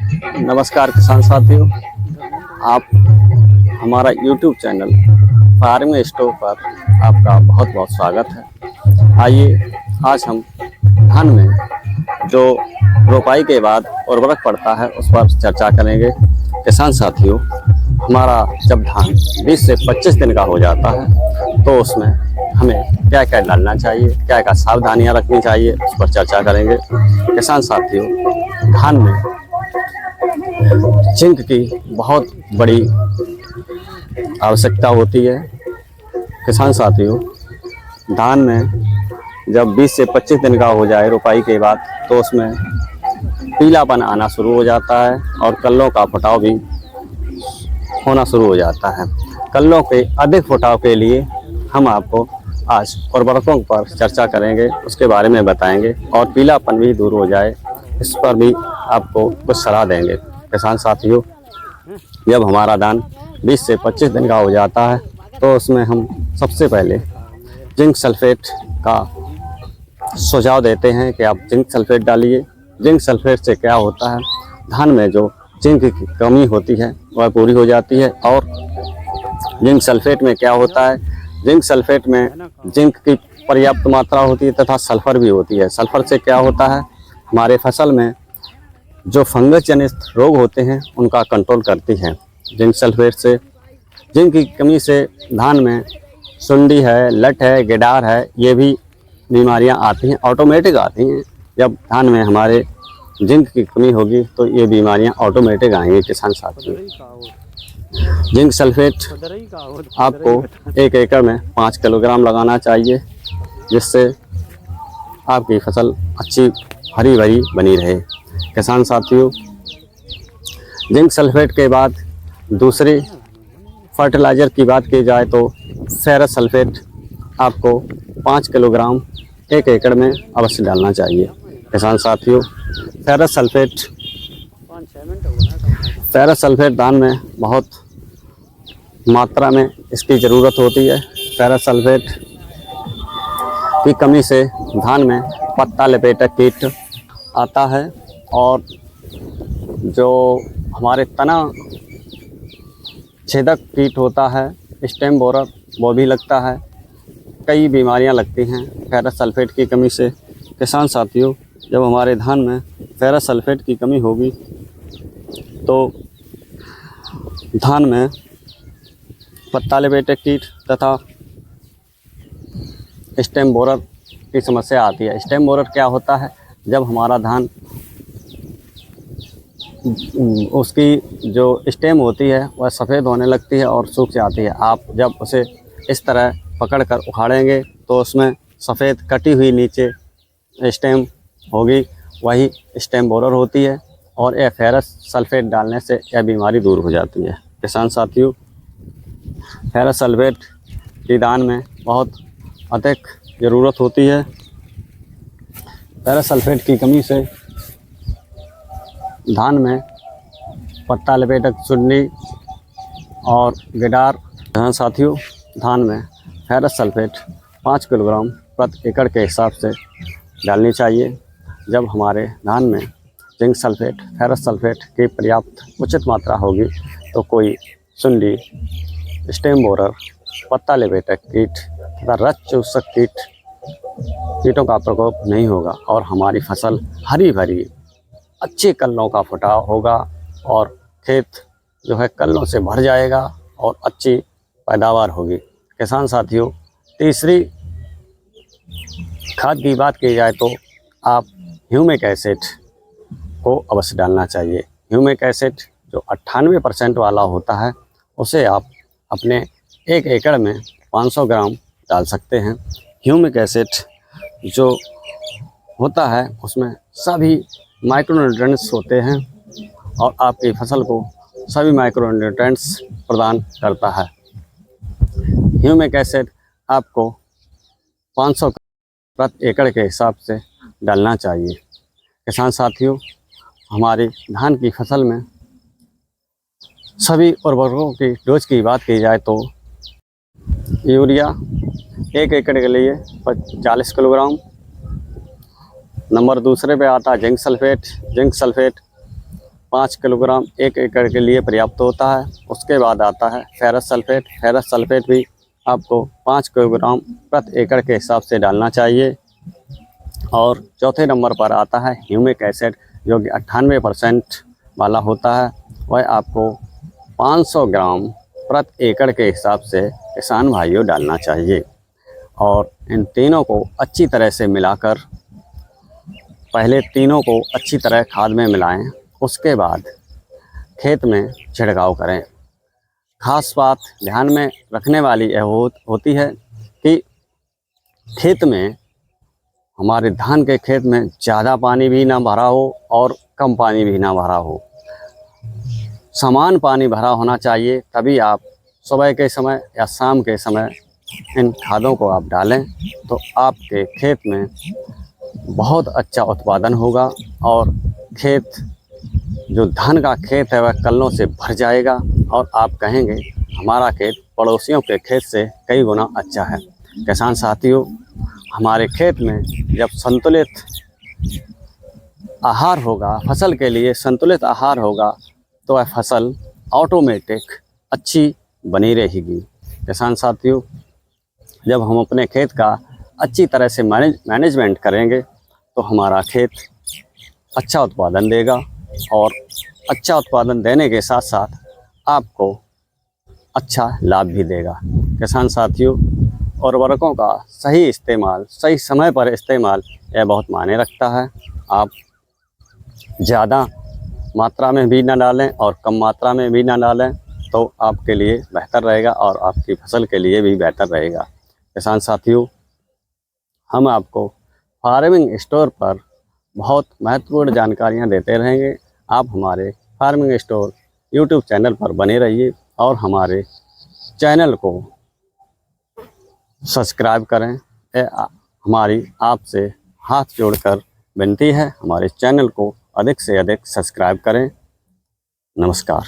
नमस्कार किसान साथियों, आप हमारा YouTube चैनल फार्मिंग स्टोर पर आपका बहुत बहुत स्वागत है। आइए आज हम धान में जो रोपाई के बाद उर्वरक पड़ता है उस पर चर्चा करेंगे। किसान साथियों, हमारा जब धान 20 से 25 दिन का हो जाता है तो उसमें हमें क्या क्या डालना चाहिए, क्या क्या सावधानियां रखनी चाहिए, उस पर चर्चा करेंगे। किसान साथियों, धान में जिंक की बहुत बड़ी आवश्यकता होती है। किसान साथियों, धान में जब 20 से 25 दिन का हो जाए रोपाई के बाद तो उसमें पीलापन आना शुरू हो जाता है और कल्लों का फुटाव भी होना शुरू हो जाता है। कल्लों के अधिक फुटाव के लिए हम आपको आज उर्वरकों पर चर्चा करेंगे, उसके बारे में बताएंगे और पीलापन भी दूर हो जाए इस पर भी आपको कुछ सलाह देंगे। किसान साथियों, जब हमारा धान 20 से 25 दिन का हो जाता है तो उसमें हम सबसे पहले जिंक सल्फेट का सुझाव देते हैं कि आप जिंक सल्फेट डालिए। जिंक सल्फेट से क्या होता है, धान में जो जिंक की कमी होती है वह पूरी हो जाती है। और जिंक सल्फेट में क्या होता है, जिंक सल्फेट में जिंक की पर्याप्त मात्रा होती है तथा सल्फर भी होती है। सल्फर से क्या होता है, हमारे फसल में जो फंगस जनित रोग होते हैं उनका कंट्रोल करती है। जिंक सल्फेट से, जिंक की कमी से धान में सुंडी है, लट है, गिडार है, ये भी बीमारियां आती हैं, ऑटोमेटिक आती हैं। जब धान में हमारे जिंक की कमी होगी तो ये बीमारियां ऑटोमेटिक आएंगी। किसान साथियों, जिंक सल्फेट आपको 1 एकड़ में 5 किलोग्राम लगाना चाहिए, जिससे आपकी फसल अच्छी हरी भरी बनी रहे। किसान साथियों, जिंक सल्फेट के बाद दूसरी फर्टिलाइज़र की बात की जाए तो फेरस सल्फेट आपको 5 किलोग्राम 1 एकड़ में अवश्य डालना चाहिए। किसान साथियों, फेरस सल्फेट धान में बहुत मात्रा में इसकी ज़रूरत होती है। फेरस सल्फेट की कमी से धान में पत्ता लपेटक कीट आता है और जो हमारे तना छेदक कीट होता है, स्टेम बोरर, वो भी लगता है। कई बीमारियां लगती हैं फेरस सल्फेट की कमी से। किसान साथियों, जब हमारे धान में फेरस सल्फेट की कमी होगी तो धान में पत्ता लपेटक कीट तथा स्टेम बोरर की समस्या आती है। स्टेम बोरर क्या होता है, जब हमारा धान उसकी जो स्टेम होती है वह सफ़ेद होने लगती है और सूख जाती है। आप जब उसे इस तरह पकड़कर उखाड़ेंगे तो उसमें सफ़ेद कटी हुई नीचे स्टेम होगी, वही स्टेम बोरर होती है और यह फेरस सल्फेट डालने से यह बीमारी दूर हो जाती है। किसान साथियों, फेरस सल्फेट की धान में बहुत अधिक ज़रूरत होती है। फेरस सल्फेट की कमी से धान में पत्ता लपेटक सुंडी और गिडार। किसान साथियों, धान में फेरस सल्फेट 5 किलोग्राम प्रति एकड़ के हिसाब से डालनी चाहिए। जब हमारे धान में जिंक सल्फेट, फेरस सल्फेट की पर्याप्त उचित मात्रा होगी तो कोई सुंडी, स्टेम बोरर, पत्ता लपेटक कीट तथा रस चूसक कीटों का प्रकोप नहीं होगा और हमारी फसल हरी भरी अच्छे कल्लों का फुटाव होगा और खेत जो है कल्लों से भर जाएगा और अच्छी पैदावार होगी। किसान साथियों, तीसरी खाद की बात की जाए तो आप ह्यूमिक एसिड को अवश्य डालना चाहिए। ह्यूमिक एसिड जो 98% वाला होता है उसे आप अपने 1 एकड़ में 500 ग्राम डाल सकते हैं। ह्यूमिक एसिड जो होता है उसमें सभी माइक्रोन्यूट्रिएंट्स होते हैं और आपकी फसल को सभी माइक्रोन्यूट्रिएंट्स प्रदान करता है। ह्यूमिक एसिड आपको 500 प्रति एकड़ के हिसाब से डालना चाहिए। किसान साथियों, हमारी धान की फसल में सभी उर्वरकों की डोज की बात की जाए तो यूरिया 1 एकड़ के लिए 40 किलोग्राम। नंबर दूसरे पे आता है zinc sulphate. Zinc sulphate 5 kilogram 1 एकड़ के लिए पर्याप्त होता है। उसके बाद आता है फेरस सल्फेट। फेरस सल्फेट भी आपको 5 किलोग्राम प्रति एकड़ के हिसाब से डालना चाहिए। और चौथे नंबर पर आता है ह्यूमिक एसिड, जो कि 98% वाला होता है। वह आपको 500 ग्राम प्रति एकड़ के हिसाब से किसान भाइयों डालना चाहिए। और इन तीनों को अच्छी तरह से मिलाकर, पहले तीनों को अच्छी तरह खाद में मिलाएं, उसके बाद खेत में छिड़काव करें। खास बात ध्यान में रखने वाली यह होती है कि खेत में, हमारे धान के खेत में ज़्यादा पानी भी ना भरा हो और कम पानी भी ना भरा हो, समान पानी भरा होना चाहिए। तभी आप सुबह के समय या शाम के समय इन खादों को आप डालें, तो आपके खेत में बहुत अच्छा उत्पादन होगा और खेत, जो धान का खेत है, वह कल्लों से भर जाएगा और आप कहेंगे हमारा खेत पड़ोसियों के खेत से कई गुना अच्छा है। किसान साथियों, हमारे खेत में जब संतुलित आहार होगा, फसल के लिए संतुलित आहार होगा, तो वह फसल ऑटोमेटिक अच्छी बनी रहेगी। किसान साथियों, जब हम अपने खेत का अच्छी तरह से मैनेजमेंट करेंगे, तो हमारा खेत अच्छा उत्पादन देगा और अच्छा उत्पादन देने के साथ साथ आपको अच्छा लाभ भी देगा। किसान साथियों, उर्वरकों का सही इस्तेमाल, सही समय पर इस्तेमाल, यह बहुत मायने रखता है। आप ज़्यादा मात्रा में भी ना डालें और कम मात्रा में भी ना डालें, तो आपके लिए बेहतर रहेगा और आपकी फसल के लिए भी बेहतर रहेगा। किसान साथियों, हम आपको फार्मिंग स्टोर पर बहुत महत्वपूर्ण जानकारियां देते रहेंगे। आप हमारे फार्मिंग स्टोर यूट्यूब चैनल पर बने रहिए और हमारे चैनल को सब्सक्राइब करें। हमारी आपसे हाथ जोड़कर विनती है, हमारे चैनल को अधिक से अधिक सब्सक्राइब करें। नमस्कार।